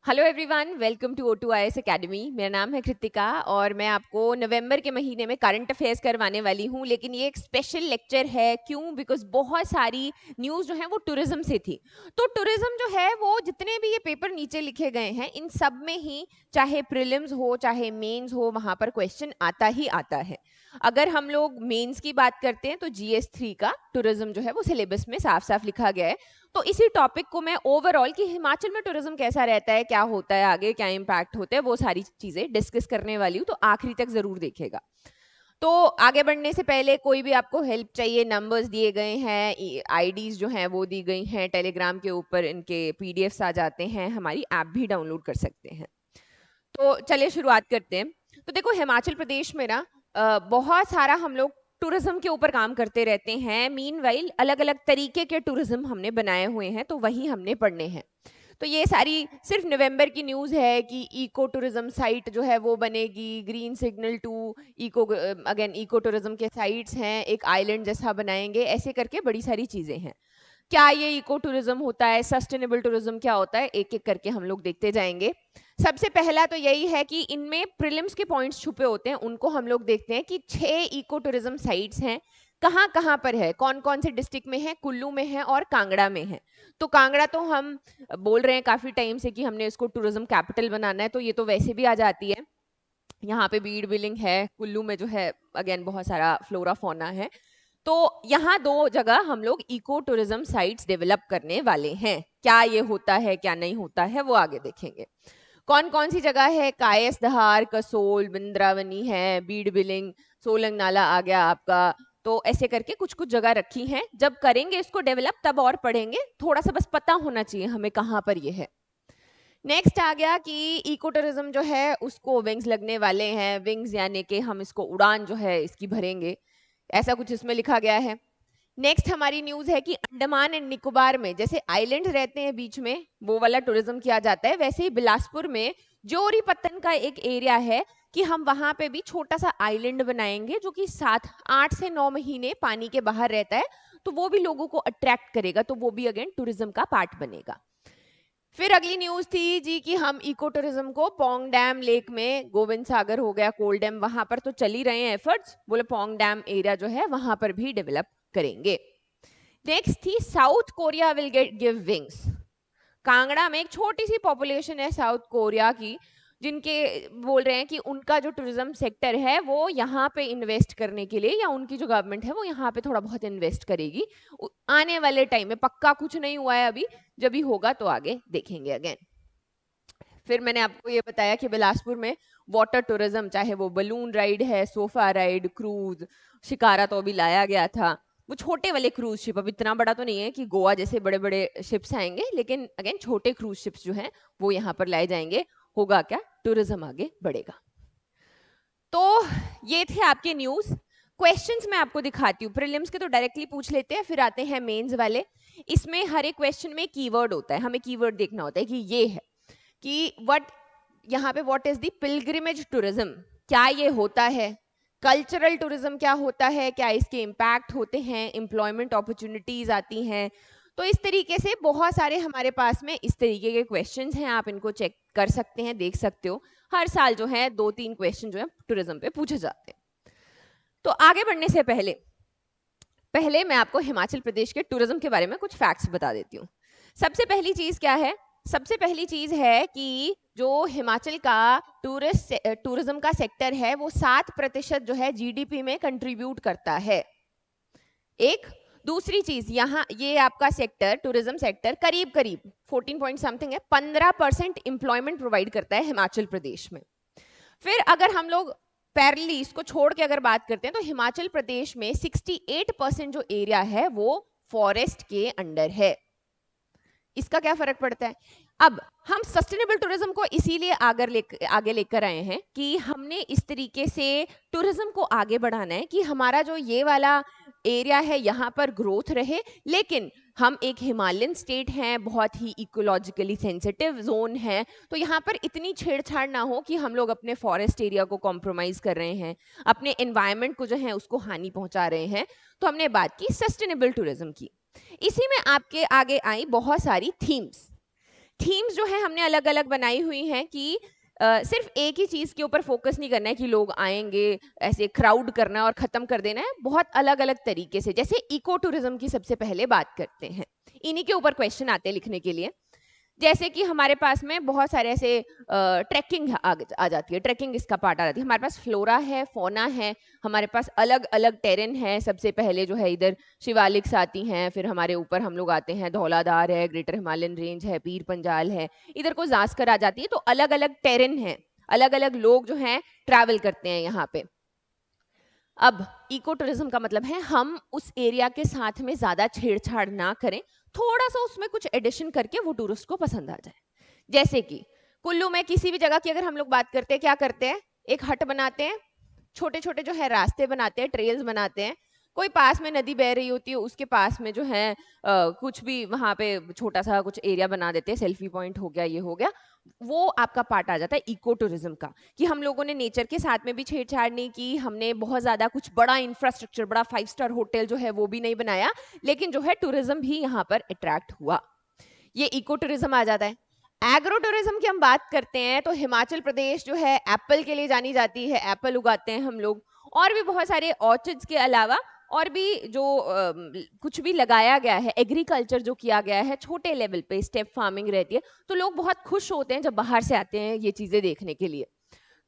Hello everyone, welcome to O2IS academy. मेरा नाम है कृतिका और मैं आपको नवंबर के महीने में करंट अफेयर्स करवाने वाली हूँ। लेकिन ये एक स्पेशल लेक्चर है। क्यों? बिकॉज बहुत सारी न्यूज़ जो है वो टूरिज्म से थी। तो टूरिज्म जो है वो जितने भी ये पेपर नीचे लिखे गए हैं इन सब में ही चाहे प्रीलिम्स हो चाहे मेंस हो वहाँ पर क्वेश्चन आता ही आता है। अगर हम लोग मेंस की बात करते हैं तो GS3 का टूरिज्म जो है वो सिलेबस में साफ साफ लिखा गया है। तो इसी टॉपिक को मैं ओवरऑल कि हिमाचल में टूरिज्म कैसा रहता है, क्या होता है, आगे क्या इम्पैक्ट होते हैं, वो सारी चीजें डिस्कस करने वाली हूँ। तो आखिरी तक जरूर देखेगा। तो आगे बढ़ने से पहले कोई भी आपको हेल्प चाहिए, नंबर्स दिए गए हैं, आईडीज जो हैं वो दी गई हैं, टेलीग्राम के ऊपर इनके PDFs आ जाते हैं, हमारी ऐप भी डाउनलोड कर सकते हैं। तो चलिए शुरुआत करते हैं। तो देखो हिमाचल प्रदेश में ना बहुत सारा हम लोग टूरिज्म के ऊपर काम करते रहते हैं। मीनवाइल अलग अलग तरीके के टूरिज्म हमने बनाए हुए हैं, तो वही हमने पढ़ने हैं। तो ये सारी सिर्फ नवंबर की न्यूज़ है कि इको टूरिज्म साइट जो है वो बनेगी, green signal to eco, again eco tourism के साइट्स हैं, एक आइलैंड जैसा बनाएंगे, ऐसे करके बड़ी सारी चीज़ें हैं। क्या ये इको टूरिज्म होता है, सस्टेनेबल टूरिज्म क्या होता है, एक एक करके हम लोग देखते जाएंगे। सबसे पहला तो यही है कि इनमें प्रीलिम्स के पॉइंट्स छुपे होते हैं, उनको हम लोग देखते हैं कि 6 इको टूरिज्म साइट्स हैं, कहाँ कहाँ पर है, कौन कौन से डिस्ट्रिक्ट में है, कुल्लू में है और कांगड़ा में है। तो कांगड़ा तो हम बोल रहे हैं काफी टाइम से कि हमने इसको टूरिज्म कैपिटल बनाना है, तो ये तो वैसे भी आ जाती है। यहाँ पे बीड़ बिलिंग है, कुल्लू में जो है अगेन बहुत सारा फ्लोरा फोना है। तो यहाँ 2 जगह हम लोग इको टूरिज्म साइट्स डेवलप करने वाले हैं। क्या ये होता है क्या नहीं होता है वो आगे देखेंगे। कौन कौन सी जगह है? कायस दहार, कसोल, बिंद्रावनी है, बीड़ बिलिंग, सोलंग नाला आ गया आपका। तो ऐसे करके कुछ कुछ जगह रखी हैं। जब करेंगे इसको डेवलप तब और पढ़ेंगे, थोड़ा सा बस पता होना चाहिए हमें कहाँ पर ये है। नेक्स्ट आ गया कि इको टूरिज्म जो है उसको विंग्स लगने वाले हैं। विंग्स यानी कि हम इसको उड़ान जो है इसकी भरेंगे, ऐसा कुछ इसमें लिखा गया है। नेक्स्ट हमारी न्यूज है कि अंडमान एंड निकोबार में जैसे आइलैंड रहते हैं बीच में, वो वाला टूरिज्म किया जाता है। वैसे ही बिलासपुर में जोरी पत्तन का एक एरिया है कि हम वहां पे भी छोटा सा आइलैंड बनाएंगे जो कि 8 से 9 महीने पानी के बाहर रहता है। तो वो भी लोगों को अट्रैक्ट करेगा, तो वो भी अगेन टूरिज्म का पार्ट बनेगा। फिर अगली न्यूज थी जी कि हम इको टूरिज्म को पोंग डैम लेक में, गोविंद सागर हो गया, कोल डैम, वहां पर तो चल ही रहे हैं एफर्ट्स, बोले पोंग डैम एरिया जो है वहां पर भी डेवलप करेंगे। नेक्स्ट थी south Korea will get give wings. Kangra में एक छोटी सी पॉपुलेशन है साउथ कोरिया की, जिनके बोल रहे हैं कि उनका जो टूरिज्म सेक्टर है वो यहाँ पे इन्वेस्ट करने के लिए, या उनकी जो गवर्नमेंट है वो यहाँ पे थोड़ा बहुत इन्वेस्ट करेगी आने वाले टाइम में। पक्का कुछ नहीं हुआ है अभी, जब भी होगा तो आगे देखेंगे अगेन। फिर मैंने आपको ये बताया कि बिलासपुर में वाटर टूरिज्म, चाहे वो बलून राइड है, सोफा राइड, क्रूज, शिकारा तो अभी लाया गया था। वो छोटे वाले क्रूज शिप, अब इतना बड़ा तो नहीं है कि गोवा जैसे बड़े बड़े शिप्स आएंगे, लेकिन अगेन छोटे क्रूज शिप्स जो हैं वो यहाँ पर लाए जाएंगे। होगा क्या? टूरिज्म आगे बढ़ेगा। तो ये थे आपके न्यूज। क्वेश्चंस मैं आपको दिखाती हूँ। प्रीलिम्स के तो डायरेक्टली पूछ लेते हैं, फिर आते हैं मेंस वाले। इसमें हर एक क्वेश्चन में कीवर्ड होता है, हमें कीवर्ड देखना होता है कि ये है कि व्हाट, यहाँ पे what is the pilgrimage tourism, क्या ये होता है। कल्चरल टूरिज्म क्या होता है, क्या इसके इम्पैक्ट होते हैं, एम्प्लॉयमेंट अपॉर्चुनिटीज आती हैं। तो इस तरीके से बहुत सारे हमारे पास में इस तरीके के क्वेश्चंस हैं, आप इनको चेक कर सकते हैं, देख सकते हो। हर साल जो है 2-3 क्वेश्चन जो है टूरिज्म पे पूछे जाते हैं। तो आगे बढ़ने से पहले पहले मैं आपको हिमाचल प्रदेश के टूरिज्म के बारे में कुछ फैक्ट्स बता देती हूँ। सबसे पहली चीज क्या है? सबसे पहली चीज है कि जो हिमाचल का टूरिज्म का सेक्टर है वो 7% जो है GDP में कंट्रीब्यूट करता है। एक दूसरी चीज, यहाँ ये आपका सेक्टर, टूरिज्म सेक्टर करीब करीब 14 पॉइंट समथिंग है, 15% एम्प्लॉयमेंट प्रोवाइड करता है हिमाचल प्रदेश में। फिर अगर हम लोग पैरेलली इसको छोड़ के अगर बात करते हैं तो हिमाचल प्रदेश में 68% जो एरिया है वो फॉरेस्ट के अंडर है। इसका क्या फर्क पड़ता है? अब हम सस्टेनेबल टूरिज्म को इसीलिए आगे लेकर आए हैं कि हमने इस तरीके से टूरिज्म को आगे बढ़ाना है कि हमारा जो ये वाला एरिया है यहाँ पर ग्रोथ रहे, लेकिन हम एक हिमालयन स्टेट हैं, बहुत ही इकोलॉजिकली सेंसिटिव जोन है, तो यहाँ पर इतनी छेड़छाड़ ना हो कि हम लोग अपने फॉरेस्ट एरिया को कॉम्प्रोमाइज कर रहे हैं, अपने एनवायरमेंट को जो है उसको हानि पहुंचा रहे हैं। तो हमने बात की सस्टेनेबल टूरिज्म की। इसी में आपके आगे आई बहुत सारी थीम्स थीम्स जो है हमने अलग अलग बनाई हुई हैं कि सिर्फ एक ही चीज के ऊपर फोकस नहीं करना है कि लोग आएंगे ऐसे क्राउड करना है और खत्म कर देना है, बहुत अलग अलग तरीके से। जैसे इको टूरिज्म की सबसे पहले बात करते हैं, इन्हीं के ऊपर क्वेश्चन आते हैं लिखने के लिए। जैसे कि हमारे पास में बहुत सारे ऐसे ट्रैकिंग आ जाती है, ट्रैकिंग इसका पार्ट आ जाती है। हमारे पास फ्लोरा है, फोना है, हमारे पास अलग अलग टेरेन है। सबसे पहले जो है इधर शिवालिक्स आती हैं, फिर हमारे ऊपर हम लोग आते हैं, धौलाधार है, ग्रेटर हिमालयन रेंज है, पीर पंजाल है, इधर को जास्कर आ जाती है। तो अलग अलग टेरेन है, अलग अलग लोग जो हैं ट्रैवल करते हैं यहाँ पे। अब इको टूरिज्म का मतलब है हम उस एरिया के साथ में ज्यादा छेड़छाड़ ना करें, थोड़ा सा उसमें कुछ एडिशन करके वो टूरिस्ट को पसंद आ जाए। जैसे कि कुल्लू में किसी भी जगह की अगर हम लोग बात करते हैं, क्या करते हैं, एक हट बनाते हैं, छोटे छोटे जो है रास्ते बनाते हैं, ट्रेल्स बनाते हैं। कोई पास में नदी बह रही होती है, उसके पास में जो है कुछ भी वहां पे छोटा सा कुछ एरिया बना देते हैं, सेल्फी पॉइंट हो गया, ये हो गया। वो आपका पार्ट आ जाता है इको टूरिज्म का, कि हम लोगों ने नेचर के साथ में भी छेड़छाड़ नहीं की, हमने बहुत ज्यादा कुछ बड़ा इंफ्रास्ट्रक्चर, बड़ा 5 स्टार होटल जो है वो भी नहीं बनाया, लेकिन जो है टूरिज्म भी यहाँ पर अट्रैक्ट हुआ। ये इको टूरिज्म आ जाता है। एग्रो टूरिज्म की हम बात करते हैं तो हिमाचल प्रदेश जो है एप्पल के लिए जानी जाती है, एप्पल उगाते हैं हम लोग। और भी बहुत सारे ऑर्चिड्स के अलावा और भी जो कुछ भी लगाया गया है, एग्रीकल्चर जो किया गया है छोटे लेवल पे, स्टेप फार्मिंग रहती है, तो लोग बहुत खुश होते हैं जब बाहर से आते हैं ये चीजें देखने के लिए।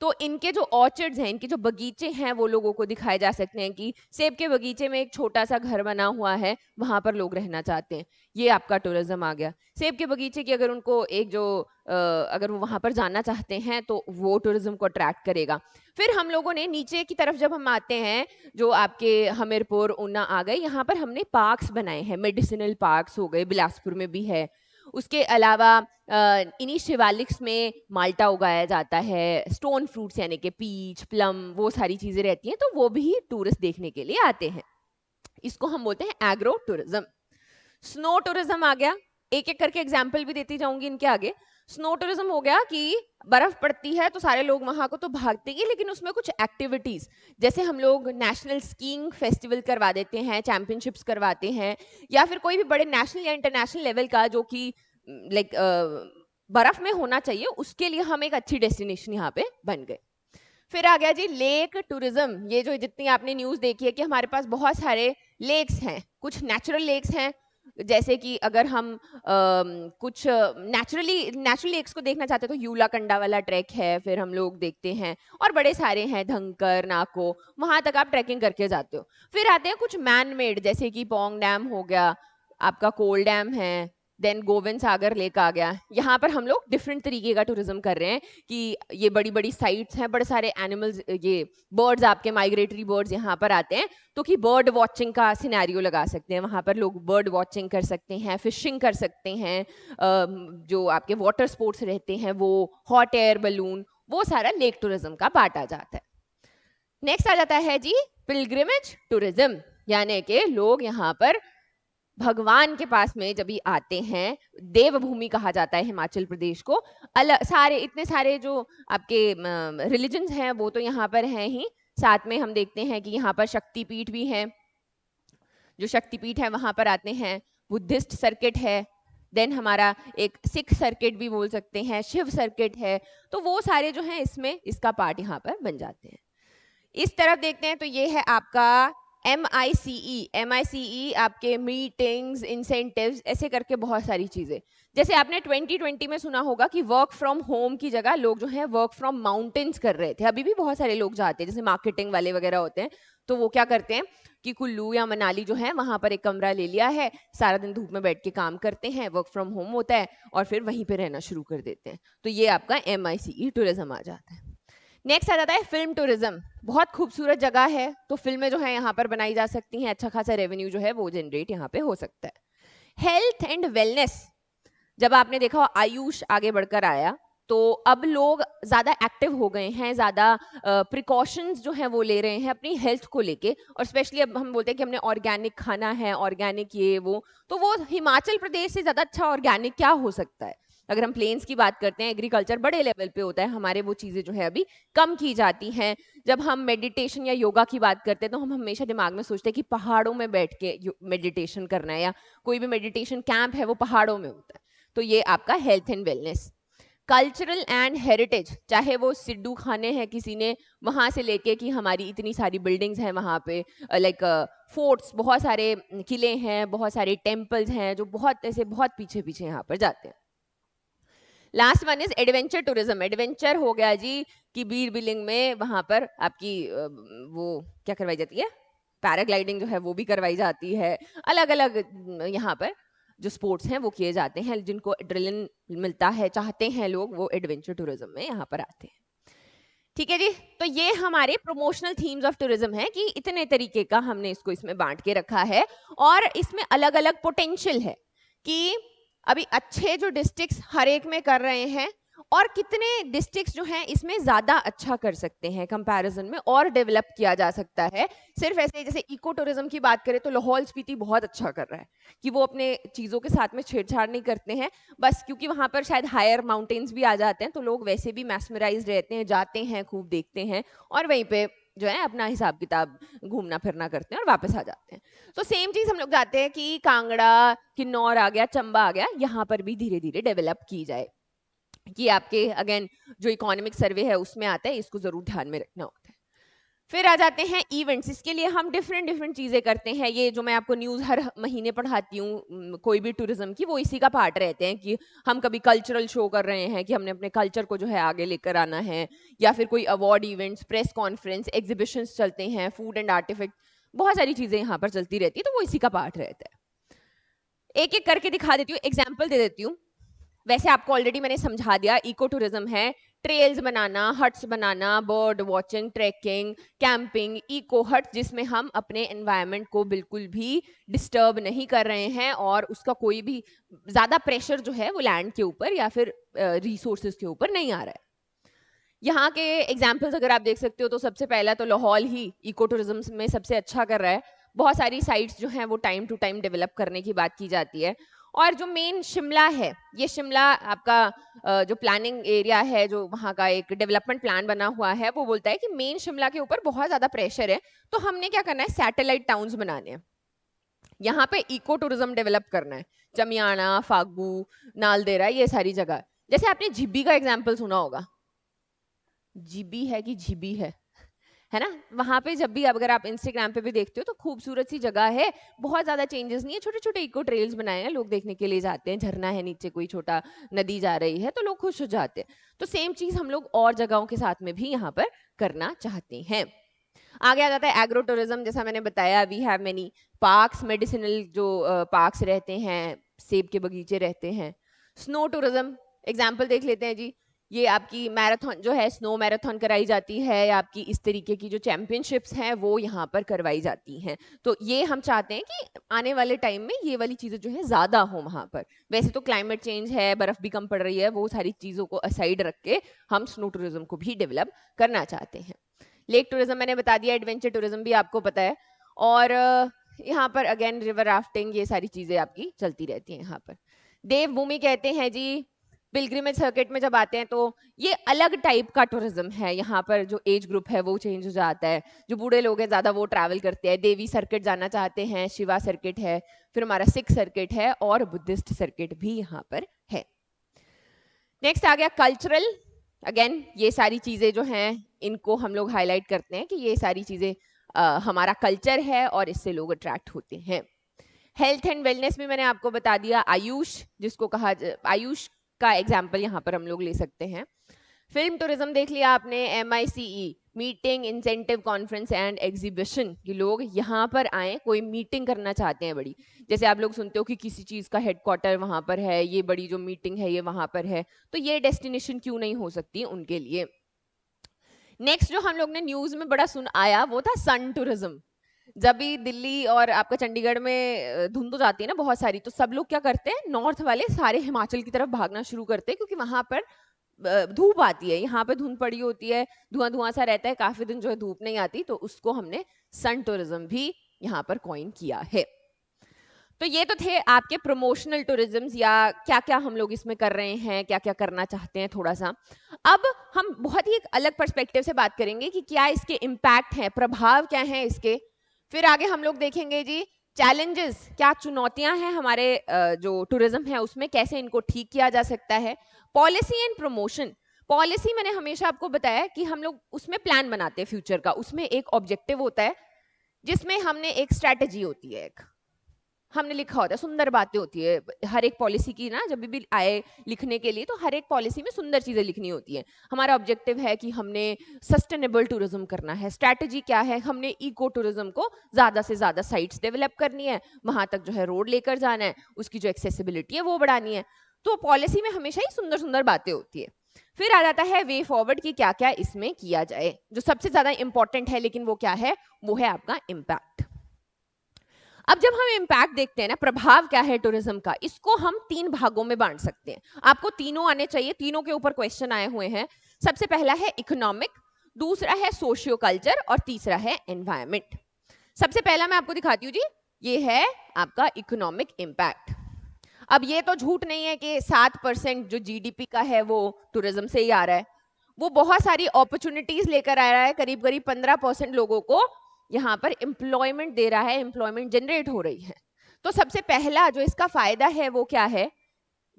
तो इनके जो ऑर्चिड्स हैं, इनके जो बगीचे हैं, वो लोगों को दिखाए जा सकते हैं कि सेब के बगीचे में एक छोटा सा घर बना हुआ है, वहां पर लोग रहना चाहते हैं। ये आपका टूरिज्म आ गया। सेब के बगीचे की अगर उनको एक जो अगर वो वहां पर जाना चाहते हैं तो वो टूरिज्म को अट्रैक्ट करेगा। फिर हम लोगों ने नीचे की तरफ जब हम आते हैं, जो आपके हमीरपुर ऊना आ गए, यहाँ पर हमने पार्क्स बनाए हैं, मेडिसिनल पार्क्स हो गए, बिलासपुर में भी है। उसके अलावा इन्हीं शिवालिक्स में माल्टा उगाया जाता है, स्टोन फ्रूट्स यानी कि पीच, प्लम, वो सारी चीजें रहती हैं, तो वो भी टूरिस्ट देखने के लिए आते हैं। इसको हम बोलते हैं एग्रो टूरिज्म। स्नो टूरिज्म आ गया, एक एक करके एग्जाम्पल भी देती जाऊंगी इनके आगे। स्नो टूरिज्म हो गया कि बर्फ पड़ती है तो सारे लोग वहां को तो भागते ही, लेकिन उसमें कुछ एक्टिविटीज, जैसे हम लोग नेशनल स्कीइंग फेस्टिवल करवा देते हैं, चैंपियनशिप्स करवाते हैं, या फिर कोई भी बड़े नेशनल या इंटरनेशनल लेवल का जो कि लाइक बर्फ में होना चाहिए, उसके लिए हम एक अच्छी डेस्टिनेशन यहाँ पे बन गए। फिर आ गया जी लेक टूरिज्म। ये जो जितनी आपने न्यूज देखी है कि हमारे पास बहुत सारे लेक्स हैं, कुछ नेचुरल लेक्स हैं, जैसे कि अगर हम कुछ नेचुरल लेक्स को देखना चाहते हैं तो यूला कंडा वाला ट्रैक है, फिर हम लोग देखते हैं, और बड़े सारे हैं, धंकर, नाको, वहां तक आप ट्रैकिंग करके जाते हो। फिर आते हैं कुछ मैन मेड, जैसे कि पोंग डैम हो गया, आपका कोल डैम है, देन गोविंद सागर लेक आ गया। यहाँ पर हम लोग डिफरेंट तरीके का टूरिज्म कर रहे हैं कि ये बड़ी बड़ी साइट्स हैं, बड़े सारे एनिमल्स, ये बर्ड्स, आपके माइग्रेटरी बर्ड्स यहाँ पर आते हैं, तो कि बर्ड वॉचिंग का सिनेरियो लगा सकते हैं, वहाँ पर लोग बर्ड वॉचिंग कर सकते हैं, फिशिंग कर सकते हैं, जो आपके वाटर स्पोर्ट्स रहते हैं वो, हॉट एयर बलून, वो सारा लेक टूरिज्म का पार्ट आ जाता है। नेक्स्ट आ जाता है जी पिलग्रिमेज टूरिज्म, यानी कि लोग यहाँ पर भगवान के पास में जब भी आते हैं, देवभूमि कहा जाता है हिमाचल प्रदेश को। अलग सारे इतने सारे जो आपके रिलीजन्स हैं वो तो यहाँ पर हैं ही, साथ में हम देखते हैं कि यहाँ पर शक्तिपीठ भी है, जो शक्तिपीठ है वहां पर आते हैं, बुद्धिस्ट सर्किट है, देन हमारा एक सिख सर्किट भी बोल सकते हैं, शिव सर्किट है, तो वो सारे जो हैं इसमें इसका पार्ट यहाँ पर बन जाते हैं। इस तरफ देखते हैं तो ये है आपका MICE आपके मीटिंग्स, इंसेंटिव्स, ऐसे करके बहुत सारी चीजें। जैसे आपने 2020 में सुना होगा कि वर्क फ्रॉम होम की जगह लोग जो है वर्क फ्रॉम माउंटेन्स कर रहे थे। अभी भी बहुत सारे लोग जाते हैं, जैसे मार्केटिंग वाले वगैरह होते हैं, तो वो क्या करते हैं कि कुल्लू या मनाली जो है वहां पर एक कमरा ले लिया है, सारा दिन धूप में बैठ के काम करते हैं, वर्क फ्रॉम होम होता है, और फिर वहीं पे रहना शुरू कर देते हैं। तो ये आपका MICE टूरिज्म आ जाता है। नेक्स्ट आ जाता है फिल्म टूरिज्म। बहुत खूबसूरत जगह है तो फिल्में जो है यहाँ पर बनाई जा सकती हैं, अच्छा खासा रेवेन्यू जो है वो जनरेट यहाँ पे हो सकता है। हेल्थ एंड वेलनेस, जब आपने देखा आयुष आगे बढ़कर आया तो अब लोग ज्यादा एक्टिव हो गए हैं, ज्यादा प्रिकॉशंस जो हैं वो ले रहे हैं अपनी हेल्थ को लेके, और स्पेशली अब हम बोलते हैं कि हमने ऑर्गेनिक खाना है, ऑर्गेनिक ये वो, तो वो हिमाचल प्रदेश से ज्यादा अच्छा ऑर्गेनिक क्या हो सकता है। अगर हम प्लेन्स की बात करते हैं, एग्रीकल्चर बड़े लेवल पे होता है, हमारे वो चीजें जो है अभी कम की जाती हैं। जब हम मेडिटेशन या योगा की बात करते हैं तो हम हमेशा दिमाग में सोचते हैं कि पहाड़ों में बैठ के मेडिटेशन करना है, या कोई भी मेडिटेशन कैंप है वो पहाड़ों में होता है। तो ये आपका health and wellness. Cultural and heritage, चाहे वो सिड्डू खाने हैं किसी ने, वहां से लेके कि हमारी इतनी सारी बिल्डिंग्स हैं वहां पे, लाइक फोर्ट्स, बहुत सारे किले हैं, बहुत सारे टेम्पल्स हैं जो बहुत ऐसे बहुत पीछे पीछे यहाँ पर जाते हैं। Last one is adventure tourism. Adventure हो गया जी कि बीर बिलिंग में वहां पर आपकी वो क्या करवाई जाती है, पैराग्लाइडिंग जो है वो भी करवाई जाती है। अलग अलग यहाँ पर जो स्पोर्ट्स हैं वो किए जाते हैं, जिनको एड्रेलिन मिलता है, चाहते हैं लोग, वो एडवेंचर टूरिज्म में यहाँ पर आते हैं। ठीक है जी, तो ये हमारे प्रमोशनल थीम्स ऑफ टूरिज्म है कि इतने तरीके का हमने इसको इसमें बांट के रखा है, और इसमें अलग अलग पोटेंशियल है कि अभी अच्छे जो डिस्ट्रिक्ट्स हर एक में कर रहे हैं, और कितने डिस्ट्रिक्ट्स जो हैं इसमें ज्यादा अच्छा कर सकते हैं कंपैरिजन में, और डेवलप किया जा सकता है। सिर्फ ऐसे जैसे इको टूरिज्म की बात करें तो लाहौल स्पीति बहुत अच्छा कर रहा है कि वो अपने चीजों के साथ में छेड़छाड़ नहीं करते हैं, बस क्योंकि वहां पर शायद हायर माउंटेन्स भी आ जाते हैं तो लोग वैसे भी मैस्मराइज रहते हैं, जाते हैं, खूब देखते हैं, और वहीं पे जो है अपना हिसाब किताब घूमना फिरना करते हैं और वापस आ जाते हैं। तो सेम चीज हम लोग चाहते हैं कि कांगड़ा, किन्नौर आ गया, चंबा आ गया, यहाँ पर भी धीरे धीरे डेवलप की जाए, कि आपके अगेन जो इकोनॉमिक सर्वे है उसमें आता है, इसको जरूर ध्यान में रखना होता है। फिर आ जाते हैं इवेंट्स। इसके लिए हम डिफरेंट डिफरेंट चीजें करते हैं। ये जो मैं आपको न्यूज हर महीने पढ़ाती हूँ कोई भी टूरिज्म की, वो इसी का पार्ट रहते हैं कि हम कभी कल्चरल शो कर रहे हैं कि हमने अपने कल्चर को जो है आगे लेकर आना है, या फिर कोई award events, press conference, exhibitions चलते हैं, फूड एंड आर्टिफैक्ट, बहुत सारी चीजें यहाँ पर चलती रहती है, तो वो इसी का पार्ट रहता है। एक एक करके दिखा देती हूँ, एग्जाम्पल दे देती हूँ। वैसे आपको ऑलरेडी मैंने समझा दिया, इको टूरिज्म है ट्रेल्स बनाना, हट्स बनाना, bird watching, trekking, camping, eco hut, जिसमें हम अपने एनवायरनमेंट को बिल्कुल भी डिस्टर्ब नहीं कर रहे हैं और उसका कोई भी ज्यादा प्रेशर जो है वो लैंड के ऊपर या फिर रिसोर्सेज के ऊपर नहीं आ रहा है। यहाँ के एग्जाम्पल्स अगर आप देख सकते हो तो सबसे पहला तो लाहौल ही इको टूरिज्म में सबसे अच्छा कर रहा है। बहुत सारी साइट्स जो हैं वो टाइम टू टाइम डेवलप करने की बात की जाती है। और जो मेन शिमला है, ये शिमला आपका जो प्लानिंग एरिया है, जो वहाँ का एक डेवलपमेंट प्लान बना हुआ है, वो बोलता है कि मेन शिमला के ऊपर बहुत ज्यादा प्रेशर है, तो हमने क्या करना है, सैटेलाइट टाउन्स बनाने हैं, यहाँ पे इको टूरिज्म डेवलप करना है। चमियाना, फागू, नालदेहरा, ये सारी जगह। जैसे आपने झिब्बी का एग्जाम्पल सुना होगा, जीबी है कि जीबी है ना, वहां पे जब भी अगर आप इंस्टाग्राम पे भी देखते हो तो खूबसूरत सी जगह है, बहुत ज्यादा चेंजेस नहीं है, छोटे छोटे इको ट्रेल्स बनाए हैं, लोग देखने के लिए जाते हैं, झरना है नीचे, कोई छोटा नदी जा रही है, तो लोग खुश हो जाते हैं। तो सेम चीज हम लोग और जगहों के साथ में भी यहाँ पर करना चाहते हैं। आगे आ जाता है एग्रो टूरिज्म। जैसा मैंने बताया, we have many parks, medicinal जो पार्क्स रहते हैं, सेब के बगीचे रहते हैं। स्नो टूरिज्म एग्जाम्पल देख लेते हैं जी, ये आपकी मैराथन जो है, स्नो मैराथन कराई जाती है, या आपकी इस तरीके की जो चैंपियनशिप्स हैं वो यहाँ पर करवाई जाती हैं। तो ये हम चाहते हैं कि आने वाले टाइम में ये वाली चीजें जो है ज्यादा हो वहां पर। वैसे तो क्लाइमेट चेंज है, बर्फ भी कम पड़ रही है, वो सारी चीजों को असाइड रख के हम स्नो टूरिज्म को भी डेवलप करना चाहते हैं। लेक टूरिज्म मैंने बता दिया, एडवेंचर टूरिज्म भी आपको पता है, और यहाँ पर अगेन रिवर राफ्टिंग, ये सारी चीजें आपकी चलती रहती हैं यहाँ पर। देवभूमि कहते हैं जी, पिलग्रिमेज सर्किट में जब आते हैं तो ये अलग टाइप का टूरिज्म है। यहाँ पर जो एज ग्रुप है वो चेंज हो जाता है, जो बूढ़े लोग हैं ज्यादा वो ट्रैवल करते हैं, देवी सर्किट जाना चाहते हैं, शिवा सर्किट है, फिर हमारा सिख सर्किट है, और बुद्धिस्ट सर्किट भी यहाँ पर है। नेक्स्ट आ गया कल्चरल। अगेन ये सारी चीजें जो हैं इनको हम लोग हाईलाइट करते हैं कि ये सारी चीजें हमारा कल्चर है और इससे लोग अट्रैक्ट होते हैं। हेल्थ एंड वेलनेस भी मैंने आपको बता दिया, आयुष जिसको कहा, आयुष का एग्जाम्पल यहाँ पर हम लोग ले सकते हैं। फिल्म टूरिज्म देख लिया आपने, MICE, meeting, incentive, conference and exhibition, कि लोग यहाँ पर आए, कोई मीटिंग करना चाहते हैं बड़ी, जैसे आप लोग सुनते हो कि किसी चीज का हेडक्वार्टर वहां पर है, ये बड़ी जो मीटिंग है ये वहां पर है, तो ये डेस्टिनेशन क्यों नहीं हो सकती उनके लिए। नेक्स्ट जो हम लोग ने न्यूज में बड़ा सुन आया वो था सन टूरिज्म। जब भी दिल्ली और आपका चंडीगढ़ में धुंध हो जाती है ना बहुत सारी, तो सब लोग क्या करते हैं, नॉर्थ वाले सारे हिमाचल की तरफ भागना शुरू करते हैं, क्योंकि वहां पर धूप आती है, यहाँ पे धुंध पड़ी होती है, धुआं धुआं सा रहता है, काफी दिन जो है धूप नहीं आती, तो उसको हमने सन टूरिज्म भी यहाँ पर कॉइन किया है। तो ये तो थे आपके प्रमोशनल टूरिज्म, या क्या क्या हम लोग इसमें कर रहे हैं, क्या क्या करना चाहते हैं थोड़ा सा। अब हम बहुत ही एक अलग पर्सपेक्टिव से बात करेंगे कि क्या इसके इम्पैक्ट हैं, प्रभाव क्या है इसके। फिर आगे हम लोग देखेंगे जी चैलेंजेस, क्या चुनौतियां हैं हमारे जो टूरिज्म है उसमें, कैसे इनको ठीक किया जा सकता है। Policy and promotion. पॉलिसी मैंने हमेशा आपको बताया कि हम लोग उसमें प्लान बनाते हैं फ्यूचर का, उसमें एक ऑब्जेक्टिव होता है जिसमें हमने एक स्ट्रैटेजी होती है, एक हमने लिखा होता है, सुंदर बातें होती है हर एक पॉलिसी की ना, जब भी आए लिखने के लिए तो हर एक पॉलिसी में सुंदर चीजें लिखनी होती है। हमारा ऑब्जेक्टिव है कि हमने सस्टेनेबल टूरिज्म करना है, स्ट्रैटेजी क्या है, हमने इको टूरिज्म को ज्यादा से ज्यादा साइट्स डेवलप करनी है, वहां तक जो है रोड लेकर जाना है, उसकी जो एक्सेसिबिलिटी है वो बढ़ानी है। तो पॉलिसी में हमेशा ही सुंदर सुंदर बातें होती है। फिर आ जाता है वे फॉरवर्ड की क्या क्या इसमें किया जाए, जो सबसे ज्यादा इंपॉर्टेंट है, लेकिन वो क्या है, वो है आपका इम्पैक्ट। अब जब हम इम्पैक्ट देखते हैं ना, प्रभाव क्या है टूरिज्म का, इसको हम 3 भागों में बांट सकते हैं। आपको तीनों आने चाहिए, तीनों के ऊपर क्वेश्चन आए हुए हैं। सबसे पहला है इकोनॉमिक, दूसरा है सोशियो कल्चर और तीसरा है एनवायरमेंट। सबसे पहला मैं आपको दिखाती हूँ जी, ये है आपका इकोनॉमिक इम्पैक्ट। अब ये तो झूठ नहीं है कि 7% जो जीडीपी का है वो टूरिज्म से ही आ रहा है, वो बहुत सारी अपॉर्चुनिटीज लेकर आ रहा है, करीब करीब 15% लोगों को यहाँ पर एम्प्लॉयमेंट दे रहा है, एम्प्लॉयमेंट जनरेट हो रही है। तो सबसे पहला जो इसका फायदा है वो क्या है,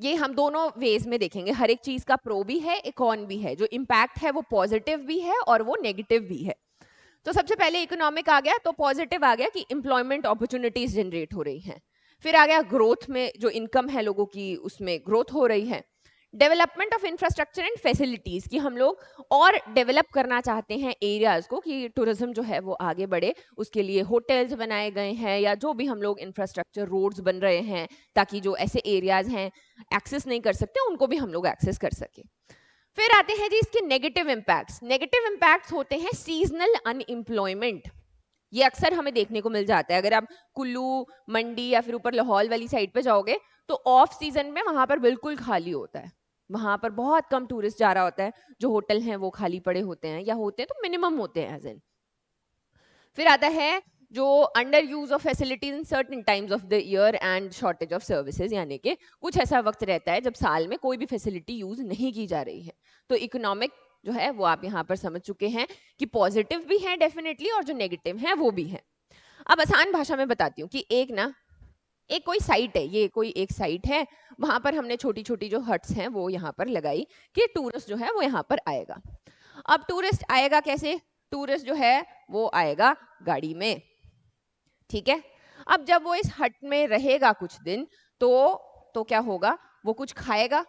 ये हम दोनों वेज में देखेंगे, हर एक चीज का प्रो भी है, एक कॉन भी है। जो इम्पैक्ट है वो पॉजिटिव भी है और वो नेगेटिव भी है। तो सबसे पहले इकोनॉमिक आ गया, तो पॉजिटिव आ गया कि एम्प्लॉयमेंट अपॉर्चुनिटीज जनरेट हो रही हैं। फिर आ गया ग्रोथ में, जो इनकम है लोगों की उसमें ग्रोथ हो रही है। Development of infrastructure and facilities, कि हम लोग और डेवलप करना चाहते हैं एरियाज को, कि टूरिज्म जो है वो आगे बढ़े, उसके लिए होटल्स बनाए गए हैं या जो भी हम लोग इंफ्रास्ट्रक्चर, रोड्स बन रहे हैं, ताकि जो ऐसे एरियाज हैं एक्सेस नहीं कर सकते उनको भी हम लोग एक्सेस कर सके। फिर आते हैं जी इसके नेगेटिव इम्पैक्ट्स। नेगेटिव इम्पैक्ट्स होते हैं सीजनल अनएम्प्लॉयमेंट। ये अक्सर हमें देखने को मिल जाता है, अगर आप कुल्लू, मंडी या फिर ऊपर लाहौल वाली साइड पे जाओगे तो ऑफ सीजन में वहां पर बिल्कुल खाली होता है, वहां पर बहुत कम टूरिस्ट जा रहा होता है, जो होटल हैं वो खाली पड़े होते हैं, या होते हैं तो मिनिमम होते हैं एज इन। फिर आता है जो under use of facilities in certain times of the year and shortage of services, यानी कि कुछ ऐसा वक्त रहता है जब साल में कोई भी फैसिलिटी यूज नहीं की जा रही है। तो इकोनॉमिक जो है वो आप यहाँ पर समझ चुके हैं कि पॉजिटिव भी है डेफिनेटली, और जो नेगेटिव है वो भी है। अब आसान भाषा में बताती हूँ कि एक कोई साइट है, ये कोई एक साइट है, वहां पर हमने छोटी छोटी जो हट्स हैं वो यहाँ पर लगाई कि टूरिस्ट जो है वो यहाँ पर आएगा। अब टूरिस्ट आएगा कैसे, टूरिस्ट जो है वो आएगा गाड़ी में, ठीक है। अब जब वो इस हट में रहेगा कुछ दिन, तो क्या होगा, वो कुछ खाएगा,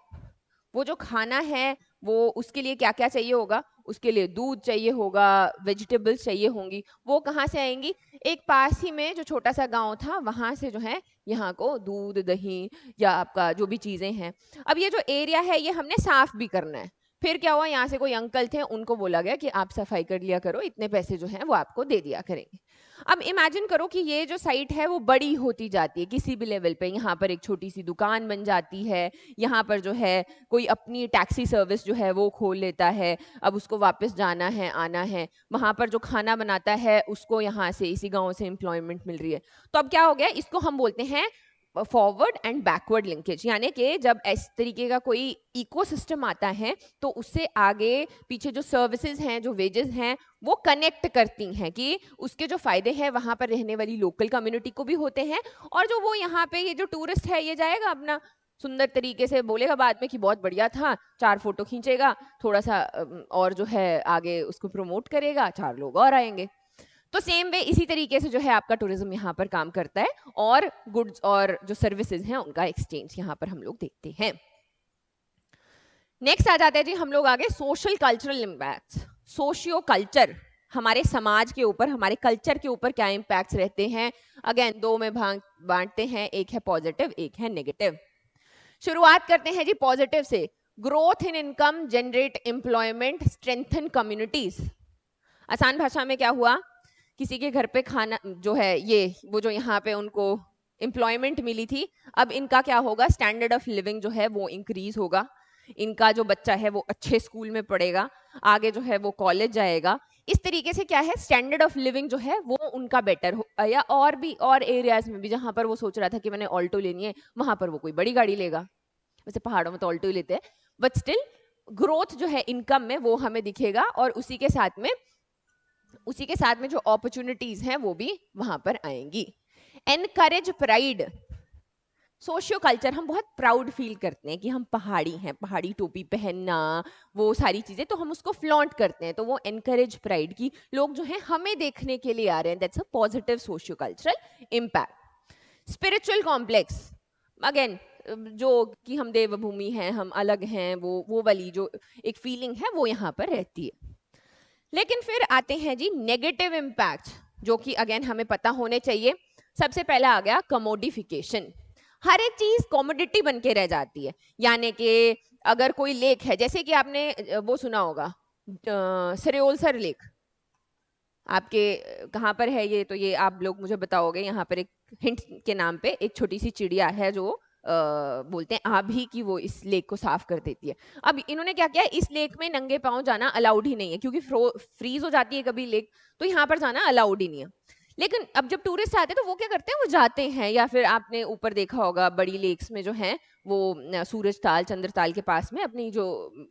वो जो खाना है वो उसके लिए क्या क्या चाहिए होगा, उसके लिए दूध चाहिए होगा, वेजिटेबल्स चाहिए होंगी, वो कहाँ से आएंगी, एक पास ही में जो छोटा सा गांव था वहां से जो है यहाँ को दूध, दही या आपका जो भी चीजें हैं। अब ये जो एरिया है ये हमने साफ भी करना है। फिर क्या हुआ, यहाँ से कोई अंकल थे, उनको बोला गया कि आप सफाई कर लिया करो, इतने पैसे जो हैं वो आपको दे दिया करेंगे। अब इमेजिन करो कि ये जो साइट है वो बड़ी होती जाती है किसी भी लेवल पे, यहाँ पर एक छोटी सी दुकान बन जाती है, यहाँ पर जो है कोई अपनी टैक्सी सर्विस जो है वो खोल लेता है, अब उसको वापस जाना है आना है, वहां पर जो खाना बनाता है उसको यहाँ से इसी गांव से एम्प्लॉयमेंट मिल रही है। तो अब क्या हो गया, इसको हम बोलते हैं फॉरवर्ड एंड बैकवर्ड लिंकेज, यानी कि जब इस तरीके का कोई इकोसिस्टम आता है तो उससे आगे पीछे जो सर्विसेज हैं, जो वेजेस हैं, वो कनेक्ट करती हैं कि उसके जो फायदे हैं वहां पर रहने वाली लोकल कम्युनिटी को भी होते हैं, और जो वो यहाँ पे ये जो टूरिस्ट है ये जाएगा अपना सुंदर तरीके से बोलेगा बाद में कि बहुत बढ़िया था, 4 फोटो खींचेगा, थोड़ा सा और जो है आगे उसको प्रमोट करेगा, 4 लोग और आएंगे। तो सेम वे इसी तरीके से जो है आपका टूरिज्म यहाँ पर काम करता है, और गुड्स और जो सर्विसेज हैं उनका एक्सचेंज यहाँ पर हम लोग देखते हैं। नेक्स्ट आ जाते हैं जी हम लोग आगे social cultural impacts. Socio culture, हमारे समाज के ऊपर, हमारे कल्चर के ऊपर क्या इम्पैक्ट्स रहते हैं, अगेन 2 में बांटते हैं, एक है पॉजिटिव, एक है नेगेटिव। शुरुआत करते हैं जी पॉजिटिव से। Growth in income, generate employment, strengthen communities. आसान भाषा में क्या हुआ, किसी के घर पे खाना जो है ये वो जो यहाँ पे उनको एम्प्लॉयमेंट मिली थी, अब इनका क्या होगा, स्टैंडर्ड ऑफ लिविंग जो है वो इंक्रीज होगा, इनका जो बच्चा है वो अच्छे स्कूल में पढ़ेगा, आगे जो है वो कॉलेज जाएगा, इस तरीके से क्या है स्टैंडर्ड ऑफ लिविंग जो है वो उनका बेटर हो, या और भी और एरियाज में भी जहां पर वो सोच रहा था कि मैंने ऑल्टो लेनी है, वहां पर वो कोई बड़ी गाड़ी लेगा। वैसे पहाड़ों में तो ऑल्टो ही लेते हैं, बट स्टिल ग्रोथ जो है इनकम में वो हमें दिखेगा, और उसी के साथ में जो अपॉर्चुनिटीज हैं वो भी वहां पर आएंगी। एनकरेज प्राइड, सोशियो कल्चर, हम बहुत प्राउड फील करते हैं कि हम पहाड़ी हैं, पहाड़ी टोपी पहनना, वो सारी चीजें तो हम उसको फ्लॉन्ट करते हैं, तो वो एनकरेज प्राइड की लोग जो हैं हमें देखने के लिए आ रहे हैं, that's a positive socio cultural impact. Spiritual complex, again जो कि हम देवभूमि हैं, हम अलग हैं, वो वाली जो एक फीलिंग है वो यहाँ पर रहती है। लेकिन फिर आते हैं जी नेगेटिव इम्पैक्ट, जो कि अगेन हमें पता होने चाहिए। सबसे पहला आ गया कमोडिफिकेशन, हर एक चीज कॉमोडिटी बन के रह जाती है। यानी कि अगर कोई लेक है, जैसे कि आपने वो सुना होगा सरियोलसर लेक, आपके कहाँ पर है ये, तो ये आप लोग मुझे बताओगे। यहाँ पर एक हिंट के नाम पे एक छोटी सी चिड़िया है जो बोलते हैं आभी की, वो इस लेक को साफ कर देती है। अब इन्होंने क्या किया, इस लेक में नंगे पांव जाना अलाउड ही नहीं है, क्योंकि फ्रीज हो जाती है कभी लेक, तो यहाँ पर जाना अलाउड ही नहीं है। लेकिन अब जब टूरिस्ट आते हैं तो वो क्या करते हैं, वो जाते हैं, या फिर आपने ऊपर देखा होगा बड़ी लेक्स में जो है वो सूरज ताल चंद्र ताल के पास में अपनी जो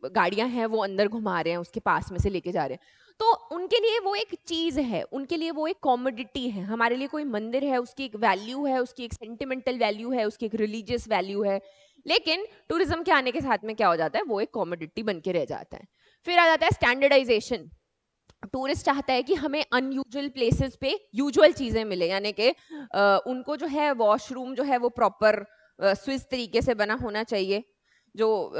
गाड़ियां हैं वो अंदर घुमा रहे हैं, उसके पास में से लेके जा रहे हैं। तो उनके लिए वो एक चीज है, उनके लिए वो एक कॉमोडिटी है। हमारे लिए कोई मंदिर है, उसकी एक वैल्यू है, उसकी एक सेंटिमेंटल वैल्यू है, उसकी एक रिलीजियस वैल्यू है। लेकिन टूरिज्म के आने के साथ में क्या हो जाता है, वो एक कॉमोडिटी बन के रह जाता है। फिर आ जाता है स्टैंडर्डाइजेशन, टूरिस्ट चाहता है कि हमें अनयूजुअल प्लेसेस पे यूजुअल चीजें मिले, यानी कि उनको जो है वॉशरूम जो है वो प्रॉपर स्विस तरीके से बना होना चाहिए, जो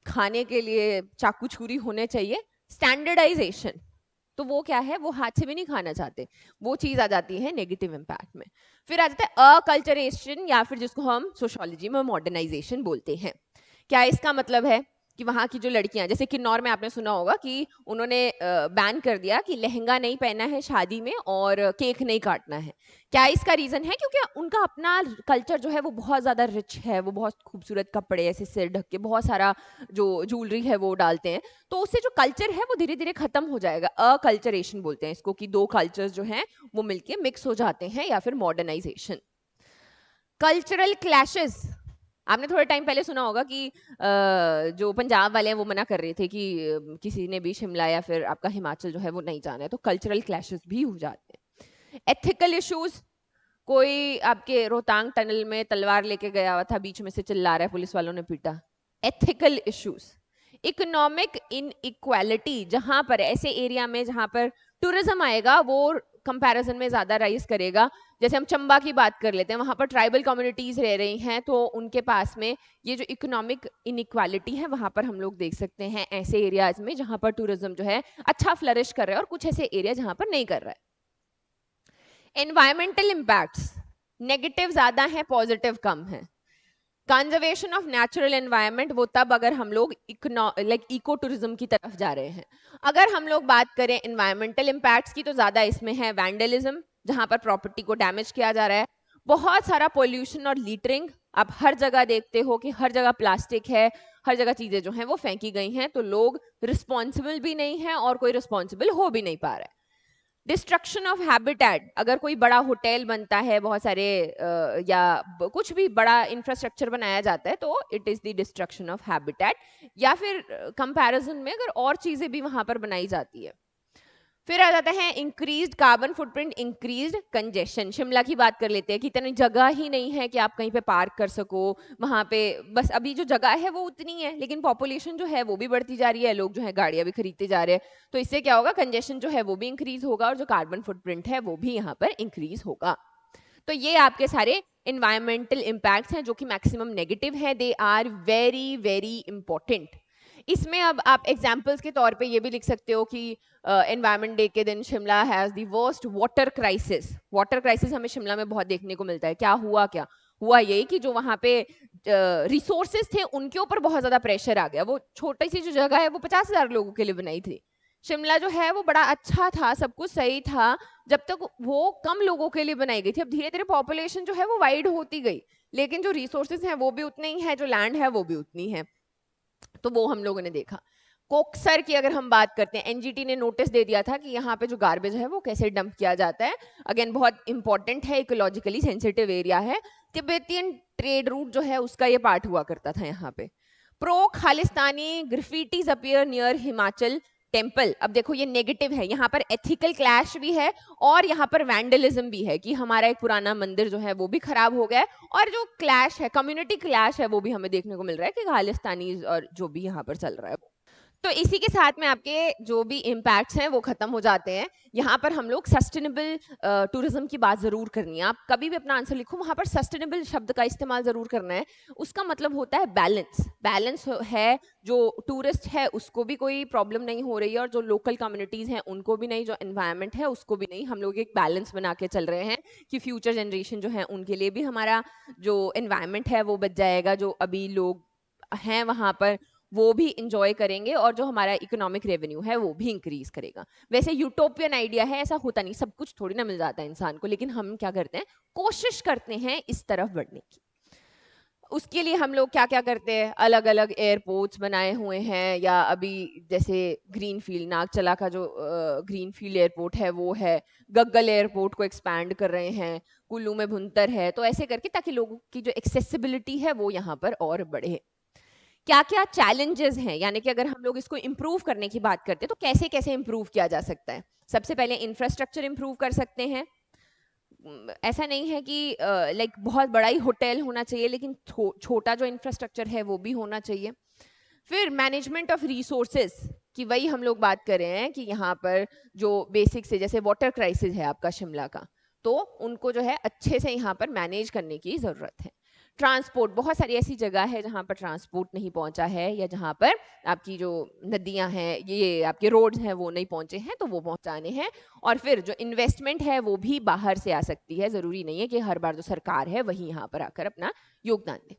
खाने के लिए चाकू छुरी होने चाहिए। स्टैंडर्डाइजेशन, तो वो क्या है, वो हाथ से भी नहीं खाना चाहते, वो चीज आ जाती है नेगेटिव इम्पैक्ट में। फिर आ जाता है अकल्चरेशन, या फिर जिसको हम सोशोलॉजी में मॉडर्नाइजेशन बोलते हैं। क्या इसका मतलब है कि वहाँ की जो लड़कियां, जैसे किन्नौर में आपने सुना होगा कि उन्होंने बैन कर दिया कि लहंगा नहीं पहनना है शादी में और केक नहीं काटना है। क्या इसका रीजन है, क्योंकि उनका अपना कल्चर जो है वो बहुत ज्यादा रिच है, वो बहुत खूबसूरत कपड़े ऐसे सिर ढक के बहुत सारा जो ज्वेलरी है वो डालते हैं, तो उससे जो कल्चर है वो धीरे धीरे खत्म हो जाएगा। अकल्चरेशन बोलते हैं इसको, कि दो कल्चर्स जो हैं वो मिलके मिक्स हो जाते हैं, या फिर मॉडर्नाइजेशन। कल्चरल क्लैशेस, आपने थोड़े टाइम पहले सुना होगा कि जो पंजाब वाले हैं वो मना कर रहे थे कि किसी ने भी शिमला या फिर आपका हिमाचल जो है वो नहीं जाना है, तो कल्चरल क्लैशेस भी हो जाते हैं। एथिकल इश्यूज, कोई आपके रोहतांग टनल में तलवार लेके गया हुआ था, बीच में से चिल्ला रहा है, पुलिस वालों ने पीटा। Ethical issues. इकोनॉमिक इनइक्वालिटी, जहां पर ऐसे एरिया में जहां पर टूरिज्म आएगा वो कंपैरिजन में ज्यादा राइज करेगा। जैसे हम चंबा की बात कर लेते हैं, वहां पर ट्राइबल कम्युनिटीज रह रही हैं, तो उनके पास में ये जो इकोनॉमिक इनइक्वालिटी है वहां पर हम लोग देख सकते हैं ऐसे एरियाज में जहां पर टूरिज्म जो है अच्छा फ्लरिश कर रहा है, और कुछ ऐसे एरिया जहां पर नहीं कर रहा है। एनवायरमेंटल इम्पैक्ट्स, नेगेटिव ज्यादा है, पॉजिटिव कम है। कंजर्वेशन ऑफ नेचुरल एनवायरनमेंट, वो तब अगर हम लोग इको टूरिज्म की तरफ जा रहे हैं। अगर हम लोग बात करें एनवायरमेंटल इम्पैक्ट्स की, तो ज्यादा इसमें है वैंडलिज्म, जहां पर प्रॉपर्टी को डैमेज किया जा रहा है। बहुत सारा पोल्यूशन और लीटरिंग, आप हर जगह देखते हो कि हर जगह प्लास्टिक है, हर जगह चीजें जो हैं वो फेंकी गई हैं, तो लोग रिस्पॉन्सिबल भी नहीं है और कोई रिस्पॉन्सिबल हो भी नहीं पा रहा है। डिस्ट्रक्शन ऑफ हैबिटेट, अगर कोई बड़ा होटल बनता है, बहुत सारे या कुछ भी बड़ा इंफ्रास्ट्रक्चर बनाया जाता है, तो it is the destruction of habitat. या फिर कंपैरिजन में अगर और चीजें भी वहां पर बनाई जाती है। फिर आ जाता है increased carbon footprint, increased congestion. Shimla की बात कर लेते हैं कि इतनी जगह ही नहीं है कि आप कहीं पे पार्क कर सको, वहां पे बस अभी जो जगह है वो उतनी है, लेकिन पॉपुलेशन जो है वो भी बढ़ती जा रही है, लोग जो है गाड़ियां भी खरीदते जा रहे हैं, तो इससे क्या होगा, कंजेशन जो है वो भी इंक्रीज होगा और जो कार्बन फुटप्रिंट है वो भी यहाँ पर इंक्रीज होगा। तो ये आपके सारे इन्वायरमेंटल इम्पैक्ट्स हैं जो कि मैक्सिमम नेगेटिव है, they are very very important. इसमें अब आप एग्जाम्पल्स के तौर पे ये भी लिख सकते हो कि एनवायरमेंट डे के दिन Shimla has the worst water crisis. Water crisis हमें शिमला में बहुत देखने को मिलता है। क्या हुआ, क्या हुआ यही कि जो वहां पे रिसोर्सेज थे उनके ऊपर बहुत ज्यादा प्रेशर आ गया। वो छोटी सी जो जगह है वो 50,000 लोगों के लिए बनाई थी। शिमला जो है वो बड़ा अच्छा था, सब कुछ सही था जब तक वो कम लोगों के लिए बनाई गई थी। अब धीरे धीरे पॉपुलेशन जो है वो वाइड होती गई, लेकिन जो रिसोर्सेज हैं वो भी उतने ही है, जो लैंड है वो भी उतनी है, तो वो हम लोगों ने देखा। कोक्सर की अगर हम बात करते हैं, एनजीटी ने नोटिस दे दिया था कि यहाँ पे जो गार्बेज है वो कैसे डंप किया जाता है। अगेन बहुत इंपॉर्टेंट है, इकोलॉजिकली सेंसिटिव एरिया है। तिब्बतियन ट्रेड रूट जो है उसका ये पार्ट हुआ करता था यहाँ पे। Pro Khalistani graffitis appear near Himachal temple, अब देखो ये नेगेटिव है, यहाँ पर एथिकल क्लैश भी है और यहाँ पर वैंडलिज्म भी है कि हमारा एक पुराना मंदिर जो है वो भी खराब हो गया है, और जो क्लैश है, कम्युनिटी क्लैश है, वो भी हमें देखने को मिल रहा है कि खालिस्तानी और जो भी यहाँ पर चल रहा है। तो इसी के साथ में आपके जो भी इम्पैक्ट्स हैं वो खत्म हो जाते हैं। यहाँ पर हम लोग सस्टेनेबल टूरिज्म की बात जरूर करनी है। आप कभी भी अपना आंसर लिखो, वहां पर सस्टेनेबल शब्द का इस्तेमाल जरूर करना है। उसका मतलब होता है बैलेंस। बैलेंस है, जो टूरिस्ट है उसको भी कोई प्रॉब्लम नहीं हो रही है और जो लोकल कम्युनिटीज हैं उनको भी नहीं, जो एनवायरनमेंट है उसको भी नहीं। हम लोग एक बैलेंस बना के चल रहे हैं कि फ्यूचर जनरेशन जो है उनके लिए भी हमारा जो एनवायरनमेंट है वो बच जाएगा, जो अभी लोग हैं वहां पर वो भी इंजॉय करेंगे, और जो हमारा इकोनॉमिक रेवेन्यू है वो भी इंक्रीज करेगा। वैसे यूटोपियन आइडिया है, ऐसा होता नहीं, सब कुछ थोड़ी ना मिल जाता है इंसान को, लेकिन हम क्या करते हैं, कोशिश करते हैं इस तरफ बढ़ने की। उसके लिए हम लोग क्या क्या करते हैं, अलग अलग एयरपोर्ट्स बनाए हुए हैं, या अभी जैसे ग्रीनफील्ड नागचला का जो ग्रीनफील्ड एयरपोर्ट है वो है, गग्गल एयरपोर्ट को एक्सपैंड कर रहे हैं, कुल्लू में भुंतर है, तो ऐसे करके ताकि लोगों की जो एक्सेसिबिलिटी है वो यहाँ पर और बढ़े। क्या क्या चैलेंजेस हैं, यानी कि अगर हम लोग इसको इम्प्रूव करने की बात करते हैं तो कैसे कैसे इम्प्रूव किया जा सकता है। सबसे पहले इंफ्रास्ट्रक्चर इम्प्रूव कर सकते हैं। ऐसा नहीं है कि लाइक बहुत बड़ा ही होटल होना चाहिए, लेकिन छोटा जो इंफ्रास्ट्रक्चर है वो भी होना चाहिए। फिर मैनेजमेंट ऑफ रिसोर्सेज की वही हम लोग बात कर रहे हैं कि यहाँ पर जो बेसिक से, जैसे वाटर क्राइसिस है आपका शिमला का, तो उनको जो है अच्छे से यहाँ पर मैनेज करने की जरूरत है। ट्रांसपोर्ट, बहुत सारी ऐसी जगह है जहाँ पर ट्रांसपोर्ट नहीं पहुंचा है, या जहाँ पर आपकी जो नदियां हैं, ये आपके रोड्स हैं वो नहीं पहुंचे हैं, तो वो पहुंचाने हैं। और फिर जो इन्वेस्टमेंट है वो भी बाहर से आ सकती है, जरूरी नहीं है कि हर बार जो सरकार है वही यहाँ पर आकर अपना योगदान दे।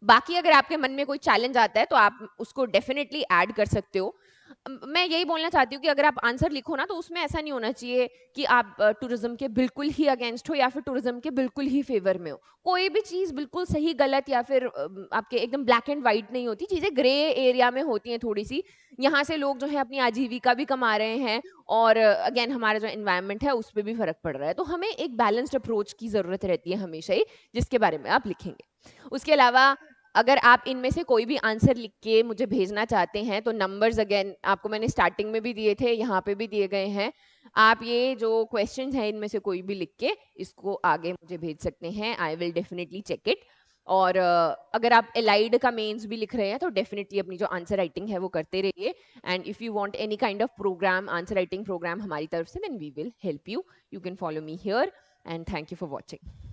बाकी अगर आपके मन में कोई चैलेंज आता है तो आप उसको डेफिनेटली ऐड कर सकते हो। मैं यही बोलना चाहती हूँ कि अगर आप आंसर लिखो ना, तो उसमें ऐसा नहीं होना चाहिए कि आप टूरिज्म के बिल्कुल ही अगेंस्ट हो या फिर टूरिज्म के बिल्कुल ही फेवर में हो। कोई भी चीज बिल्कुल सही गलत या फिर आपके एकदम ब्लैक एंड व्हाइट नहीं होती, चीजें ग्रे एरिया में होती हैं थोड़ी सी। यहाँ से लोग जो है अपनी आजीविका भी कमा रहे हैं, और अगेन हमारा जो एनवायरनमेंट है उस पर भी फर्क पड़ रहा है। तो हमें एक बैलेंस्ड अप्रोच की जरूरत रहती है हमेशा ही, जिसके बारे में आप लिखेंगे। उसके अलावा अगर आप इनमें से कोई भी आंसर लिख के मुझे भेजना चाहते हैं, तो नंबर्स अगेन आपको मैंने स्टार्टिंग में भी दिए थे, यहाँ पे भी दिए गए हैं। आप ये जो क्वेश्चंस हैं इनमें से कोई भी लिख के इसको आगे मुझे भेज सकते हैं। I will definitely check it. और अगर आप एलाइड का मेंस भी लिख रहे हैं तो डेफिनेटली अपनी जो आंसर राइटिंग है वो करते रहिए। And if you want any kind of programme, answer writing programme हमारी तरफ से, then we will help you. You can follow me here, and thank you for watching.